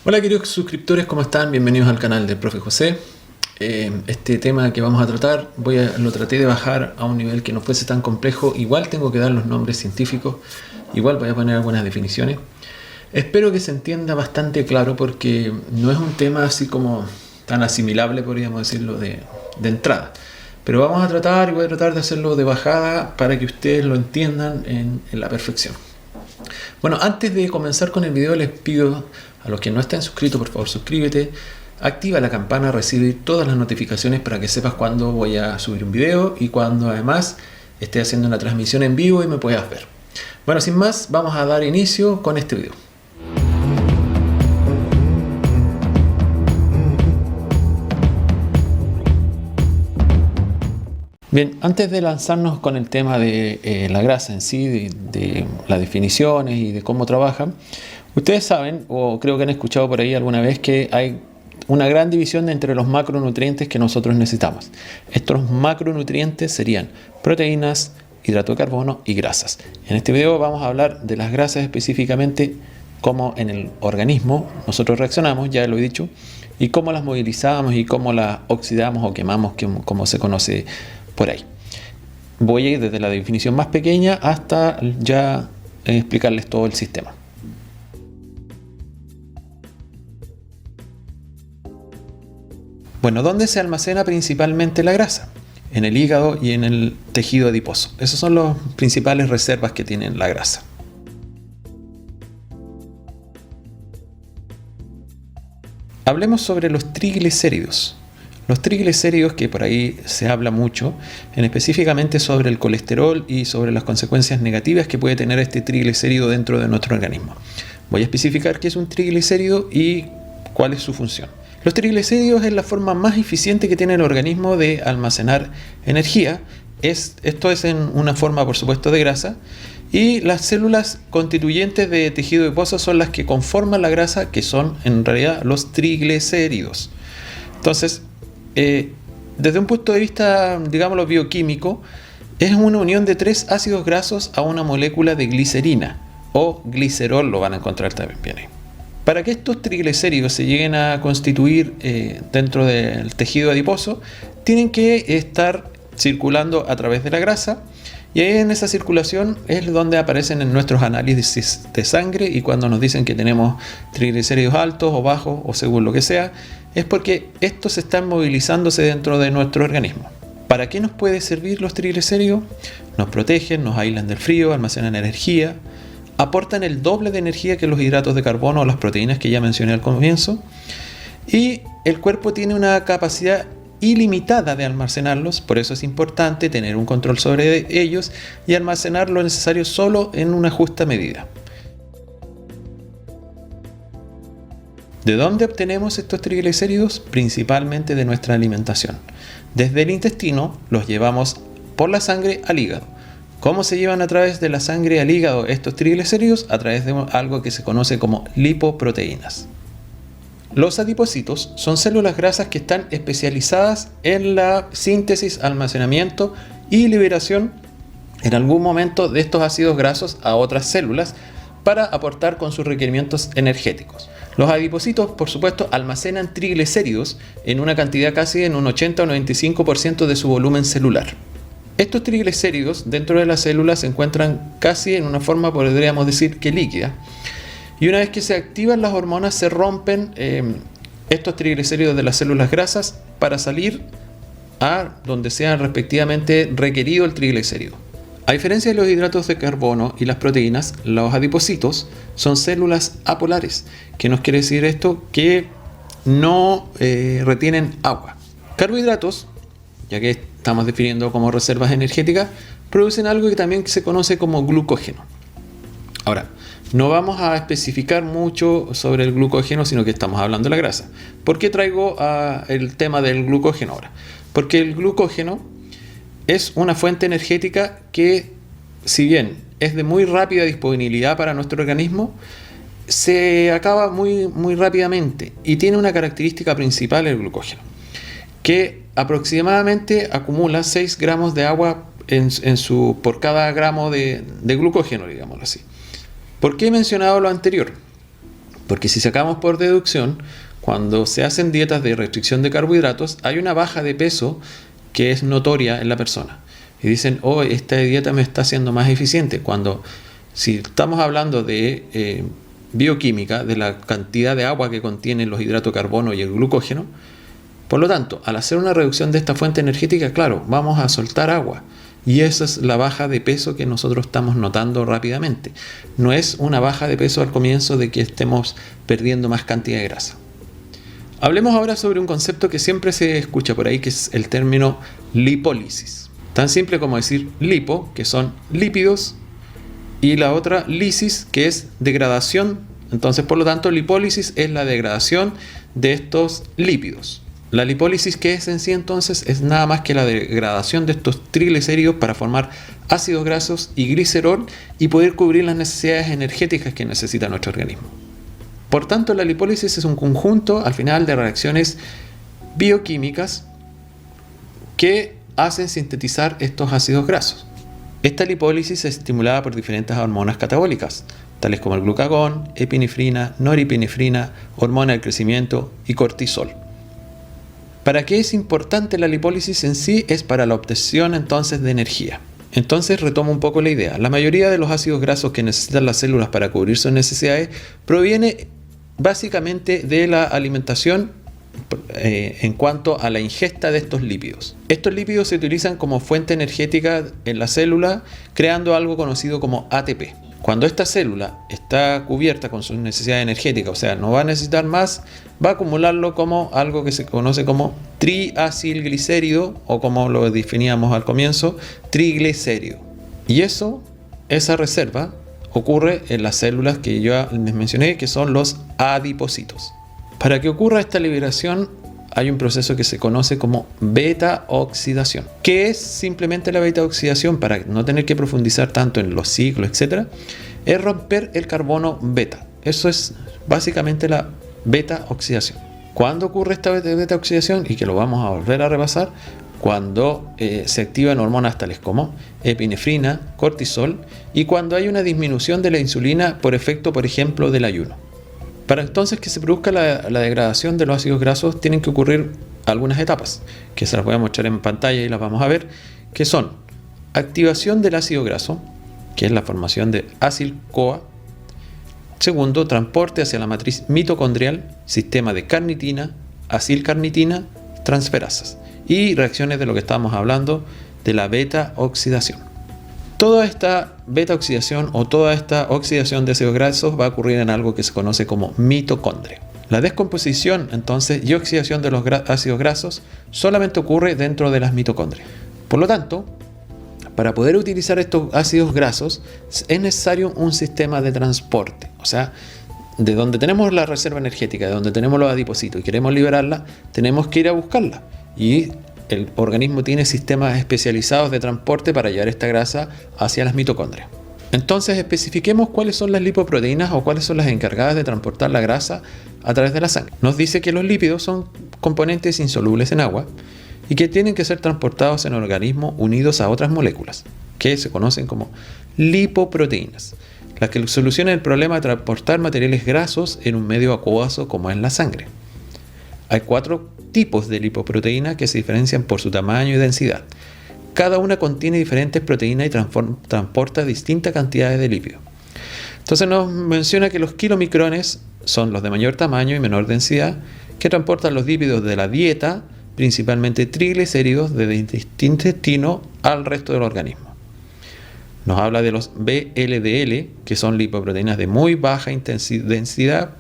Hola queridos suscriptores, ¿cómo están? Bienvenidos al canal del Profe José. Este tema que vamos a tratar, lo traté de bajar a un nivel que no fuese tan complejo. Igual tengo que dar los nombres científicos, igual voy a poner algunas definiciones. Espero que se entienda bastante claro porque no es un tema así como tan asimilable, podríamos decirlo, de entrada. Pero vamos a tratar y voy a tratar de hacerlo de bajada para que ustedes lo entiendan en la perfección. Bueno, antes de comenzar con el video les pido a los que no estén suscritos, por favor suscríbete, activa la campana, recibe todas las notificaciones para que sepas cuando voy a subir un video y cuando además esté haciendo una transmisión en vivo y me puedas ver. Bueno, sin más, vamos a dar inicio con este video. Bien, antes de lanzarnos con el tema de la grasa en sí, de las definiciones y de cómo trabajan, ustedes saben, o creo que han escuchado por ahí alguna vez, que hay una gran división entre los macronutrientes que nosotros necesitamos. Estos macronutrientes serían proteínas, hidrato de carbono y grasas. En este video vamos a hablar de las grasas específicamente, cómo en el organismo nosotros reaccionamos, ya lo he dicho, y cómo las movilizamos y cómo las oxidamos o quemamos, como se conoce por ahí. Voy a ir desde la definición más pequeña hasta ya explicarles todo el sistema. Bueno, ¿dónde se almacena principalmente la grasa? En el hígado y en el tejido adiposo. Esas son las principales reservas que tiene la grasa. Hablemos sobre los triglicéridos. Los triglicéridos, que por ahí se habla mucho, específicamente sobre el colesterol y sobre las consecuencias negativas que puede tener este triglicérido dentro de nuestro organismo. Voy a especificar qué es un triglicérido y cuál es su función. Los triglicéridos es la forma más eficiente que tiene el organismo de almacenar energía. Esto es en una forma, por supuesto, de grasa. Y las células constituyentes de tejido adiposo son las que conforman la grasa, que son en realidad los triglicéridos. Entonces, desde un punto de vista, digámoslo, bioquímico, es una unión de 3 ácidos grasos a una molécula de glicerina o glicerol, lo van a encontrar también bien ahí. Para que estos triglicéridos se lleguen a constituir dentro del tejido adiposo, tienen que estar circulando a través de la grasa, y ahí en esa circulación es donde aparecen en nuestros análisis de sangre, y cuando nos dicen que tenemos triglicéridos altos o bajos o según lo que sea, es porque estos están movilizándose dentro de nuestro organismo. ¿Para qué nos puede servir los triglicéridos? Nos protegen, nos aíslan del frío, almacenan energía, aportan el doble de energía que los hidratos de carbono o las proteínas que ya mencioné al comienzo, y el cuerpo tiene una capacidad ilimitada de almacenarlos, por eso es importante tener un control sobre ellos y almacenar lo necesario solo en una justa medida. ¿De dónde obtenemos estos triglicéridos? Principalmente de nuestra alimentación. Desde el intestino los llevamos por la sangre al hígado. ¿Cómo se llevan a través de la sangre al hígado estos triglicéridos? A través de algo que se conoce como lipoproteínas. Los adipocitos son células grasas que están especializadas en la síntesis, almacenamiento y liberación en algún momento de estos ácidos grasos a otras células para aportar con sus requerimientos energéticos. Los adipocitos, por supuesto, almacenan triglicéridos en una cantidad casi en un 80 o 95% de su volumen celular. Estos triglicéridos dentro de la célula se encuentran casi en una forma, podríamos decir, que líquida. Y una vez que se activan las hormonas, se rompen estos triglicéridos de las células grasas para salir a donde sea respectivamente requerido el triglicérido. A diferencia de los hidratos de carbono y las proteínas, los adipocitos son células apolares. ¿Qué nos quiere decir esto? Que no retienen agua. Carbohidratos, ya que estamos definiendo como reservas energéticas, producen algo que también se conoce como glucógeno. Ahora, no vamos a especificar mucho sobre el glucógeno, sino que estamos hablando de la grasa. ¿Por qué traigo el tema del glucógeno ahora? Porque el glucógeno es una fuente energética que, si bien es de muy rápida disponibilidad para nuestro organismo, se acaba muy rápidamente y tiene una característica principal el glucógeno, que aproximadamente acumula 6 gramos de agua por cada gramo de glucógeno, digámoslo así. ¿Por qué he mencionado lo anterior? Porque si sacamos por deducción, cuando se hacen dietas de restricción de carbohidratos, hay una baja de peso que es notoria en la persona. Y dicen, oh, esta dieta me está haciendo más eficiente. Cuando, si estamos hablando de bioquímica, de la cantidad de agua que contienen los hidratos de carbono y el glucógeno, por lo tanto, al hacer una reducción de esta fuente energética, claro, vamos a soltar agua. Y esa es la baja de peso que nosotros estamos notando rápidamente. No es una baja de peso al comienzo de que estemos perdiendo más cantidad de grasa. Hablemos ahora sobre un concepto que siempre se escucha por ahí, que es el término lipólisis. Tan simple como decir lipo, que son lípidos, y la otra lisis, que es degradación. Entonces, por lo tanto, lipólisis es la degradación de estos lípidos. La lipólisis, ¿qué es en sí entonces? Es nada más que la degradación de estos triglicéridos para formar ácidos grasos y glicerol y poder cubrir las necesidades energéticas que necesita nuestro organismo. Por tanto, la lipólisis es un conjunto al final de reacciones bioquímicas que hacen sintetizar estos ácidos grasos. Esta lipólisis es estimulada por diferentes hormonas catabólicas, tales como el glucagón, epinefrina, norepinefrina, hormona del crecimiento y cortisol. ¿Para qué es importante la lipólisis en sí? Es para la obtención entonces de energía. Entonces retomo un poco la idea. La mayoría de los ácidos grasos que necesitan las células para cubrir sus necesidades proviene básicamente de la alimentación en cuanto a la ingesta de estos lípidos. Estos lípidos se utilizan como fuente energética en la célula, creando algo conocido como ATP. Cuando esta célula está cubierta con sus necesidades energéticas, o sea, no va a necesitar más, va a acumularlo como algo que se conoce como triacilglicérido, o como lo definíamos al comienzo, triglicérido. Y esa reserva ocurre en las células que yo les mencioné, que son los adipocitos. Para que ocurra esta liberación hay un proceso que se conoce como beta-oxidación. ¿Qué es simplemente la beta-oxidación? Para no tener que profundizar tanto en los ciclos, etc., es romper el carbono beta. Eso es básicamente la beta-oxidación. ¿Cuándo ocurre esta beta-oxidación? Y que lo vamos a volver a repasar. Cuando se activan hormonas tales como epinefrina, cortisol, y cuando hay una disminución de la insulina por efecto, por ejemplo, del ayuno. Para entonces que se produzca la degradación de los ácidos grasos tienen que ocurrir algunas etapas, que se las voy a mostrar en pantalla y las vamos a ver, que son activación del ácido graso, que es la formación de acil-CoA. Segundo, transporte hacia la matriz mitocondrial, sistema de carnitina, acilcarnitina, transferasas. Y reacciones de lo que estábamos hablando de la beta-oxidación. Toda esta beta-oxidación o toda esta oxidación de ácidos grasos va a ocurrir en algo que se conoce como mitocondria. La descomposición entonces y oxidación de los ácidos grasos solamente ocurre dentro de las mitocondrias. Por lo tanto, para poder utilizar estos ácidos grasos es necesario un sistema de transporte. O sea, de donde tenemos la reserva energética, de donde tenemos los adipocitos y queremos liberarla, tenemos que ir a buscarla. Y el organismo tiene sistemas especializados de transporte para llevar esta grasa hacia las mitocondrias. Entonces especifiquemos cuáles son las lipoproteínas o cuáles son las encargadas de transportar la grasa a través de la sangre. Nos dice que los lípidos son componentes insolubles en agua y que tienen que ser transportados en el organismo unidos a otras moléculas, que se conocen como lipoproteínas, las que solucionan el problema de transportar materiales grasos en un medio acuoso como es la sangre. Hay 4 tipos de lipoproteína que se diferencian por su tamaño y densidad. Cada una contiene diferentes proteínas y transporta distintas cantidades de lípidos. Entonces nos menciona que los kilomicrones son los de mayor tamaño y menor densidad, que transportan los lípidos de la dieta, principalmente triglicéridos, desde el intestino al resto del organismo. Nos habla de los VLDL, que son lipoproteínas de muy baja densidad,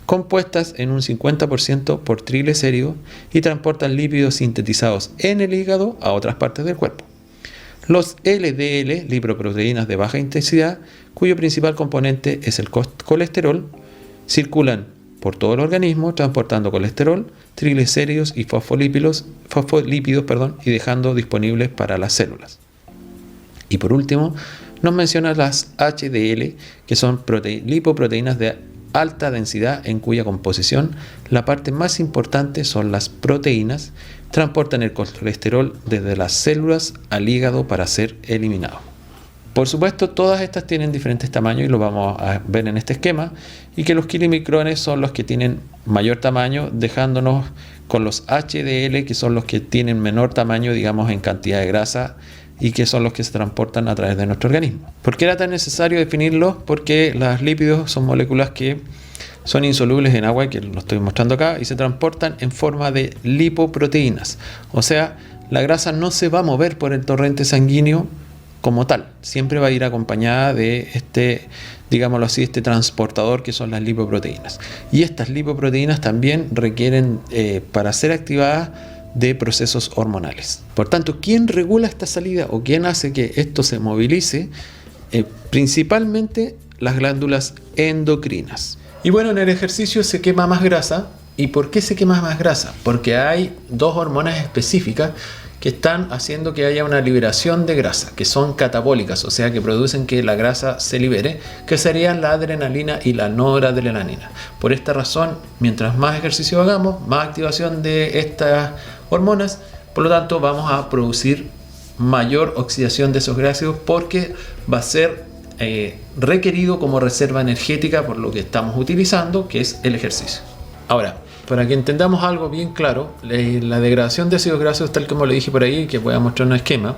compuestas en un 50% por triglicéridos y transportan lípidos sintetizados en el hígado a otras partes del cuerpo. Los LDL, lipoproteínas de baja intensidad, cuyo principal componente es el colesterol, circulan por todo el organismo transportando colesterol, triglicéridos y fosfolípidos, y dejando disponibles para las células. Y por último, nos menciona las HDL, que son lipoproteínas de alta densidad en cuya composición la parte más importante son las proteínas, transportan el colesterol desde las células al hígado para ser eliminado. Por supuesto, todas estas tienen diferentes tamaños y lo vamos a ver en este esquema, y que los kilimicrones son los que tienen mayor tamaño, dejándonos con los HDL, que son los que tienen menor tamaño, digamos, en cantidad de grasa, y que son los que se transportan a través de nuestro organismo. ¿Por qué era tan necesario definirlos? Porque los lípidos son moléculas que son insolubles en agua, que lo estoy mostrando acá, y se transportan en forma de lipoproteínas. O sea, la grasa no se va a mover por el torrente sanguíneo como tal, siempre va a ir acompañada de digámoslo así, este transportador que son las lipoproteínas. Y estas lipoproteínas también requieren, para ser activadas, de procesos hormonales. Por tanto, ¿quién regula esta salida o quién hace que esto se movilice? Principalmente las glándulas endocrinas. Y bueno, en el ejercicio se quema más grasa. ¿Y por qué se quema más grasa? Porque hay dos hormonas específicas que están haciendo que haya una liberación de grasa, que son catabólicas, o sea que producen que la grasa se libere, que serían la adrenalina y la noradrenalina. Por esta razón, mientras más ejercicio hagamos, más activación de estas hormonas, por lo tanto vamos a producir mayor oxidación de esos gases, porque va a ser requerido como reserva energética por lo que estamos utilizando, que es el ejercicio. Ahora, para que entendamos algo bien claro, la degradación de ácidos grasos, tal como le dije por ahí, que voy a mostrar un esquema,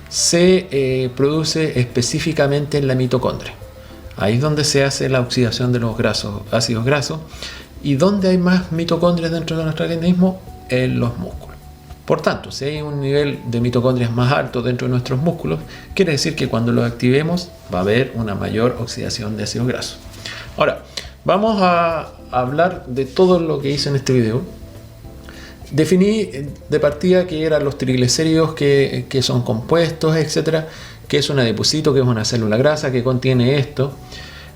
se produce específicamente en la mitocondria. Ahí es donde se hace la oxidación de los ácidos grasos. ¿Y dónde hay más mitocondrias dentro de nuestro organismo? En los músculos. Por tanto, si hay un nivel de mitocondrias más alto dentro de nuestros músculos, quiere decir que cuando los activemos va a haber una mayor oxidación de ácidos grasos. Ahora, vamos a hablar de todo lo que hice en este video. Definí de partida que eran los triglicéridos, que son compuestos, etcétera, que es un adipocito, que es una célula grasa que contiene esto,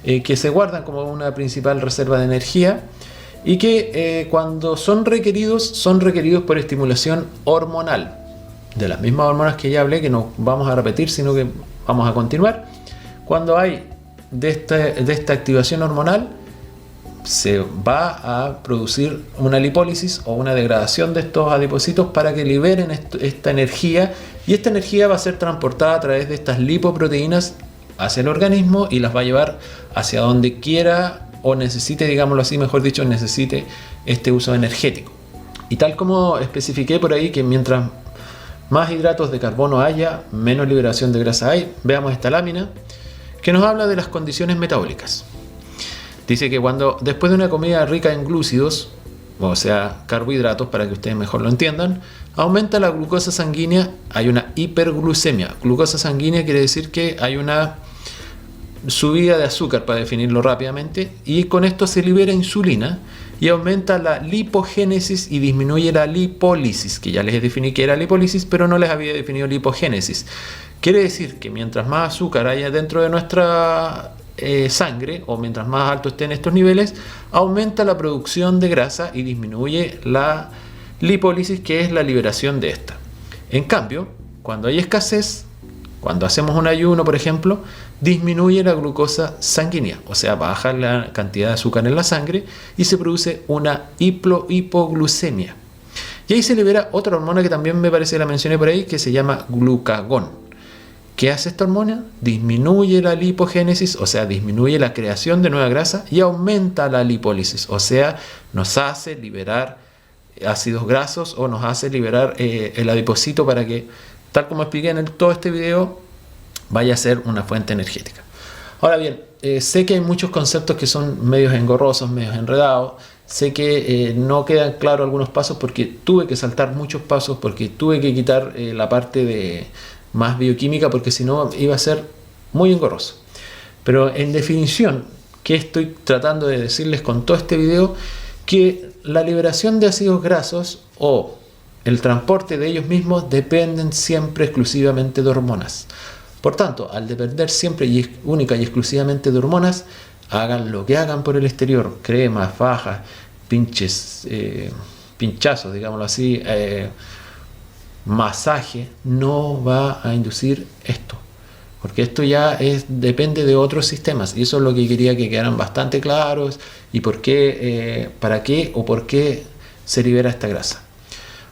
que se guardan como una principal reserva de energía y que cuando son requeridos por estimulación hormonal, de las mismas hormonas que ya hablé, que no vamos a repetir, sino que vamos a continuar. Cuando hay de esta activación hormonal, se va a producir una lipólisis o una degradación de estos adipocitos para que liberen esta energía, y esta energía va a ser transportada a través de estas lipoproteínas hacia el organismo y las va a llevar hacia donde quiera o necesite, digámoslo así, mejor dicho, necesite este uso energético. Y tal como especifiqué por ahí, que mientras más hidratos de carbono haya, menos liberación de grasa hay. Veamos esta lámina que nos habla de las condiciones metabólicas. Dice que después de una comida rica en glúcidos, o sea, carbohidratos, para que ustedes mejor lo entiendan, aumenta la glucosa sanguínea, hay una hiperglucemia. Glucosa sanguínea quiere decir que hay una subida de azúcar, para definirlo rápidamente, y con esto se libera insulina y aumenta la lipogénesis y disminuye la lipólisis, que ya les definí que era lipólisis, pero no les había definido lipogénesis. Quiere decir que mientras más azúcar haya dentro de nuestra sangre, o mientras más alto estén estos niveles, aumenta la producción de grasa y disminuye la lipólisis, que es la liberación de esta. En cambio, cuando hay escasez, cuando hacemos un ayuno, por ejemplo, disminuye la glucosa sanguínea, o sea, baja la cantidad de azúcar en la sangre y se produce una hipoglucemia. Y ahí se libera otra hormona que también me parece que la mencioné por ahí, que se llama glucagón. ¿Qué hace esta hormona? Disminuye la lipogénesis, o sea, disminuye la creación de nueva grasa, y aumenta la lipólisis, o sea, nos hace liberar ácidos grasos o nos hace liberar el adipocito para que, tal como expliqué en todo este video, vaya a ser una fuente energética. Ahora bien, sé que hay muchos conceptos que son medios engorrosos, medios enredados. Sé que no quedan claros algunos pasos porque tuve que saltar muchos pasos, porque tuve que quitar la parte de más bioquímica, porque si no iba a ser muy engorroso. Pero en definición, ¿qué estoy tratando de decirles con todo este video? Que la liberación de ácidos grasos o el transporte de ellos mismos dependen siempre exclusivamente de hormonas. Por tanto, al depender siempre y única y exclusivamente de hormonas, hagan lo que hagan por el exterior, cremas, fajas, pinchazos, digámoslo así, masaje, no va a inducir esto, porque esto ya depende de otros sistemas, y eso es lo que quería que quedaran bastante claros, y por qué, para qué o por qué se libera esta grasa.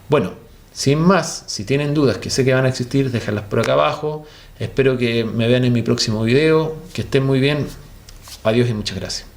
Bueno, Sin más, si tienen dudas, que sé que van a existir, déjenlas por acá abajo. Espero que me vean en mi próximo video. Que estén muy bien. Adiós y muchas gracias.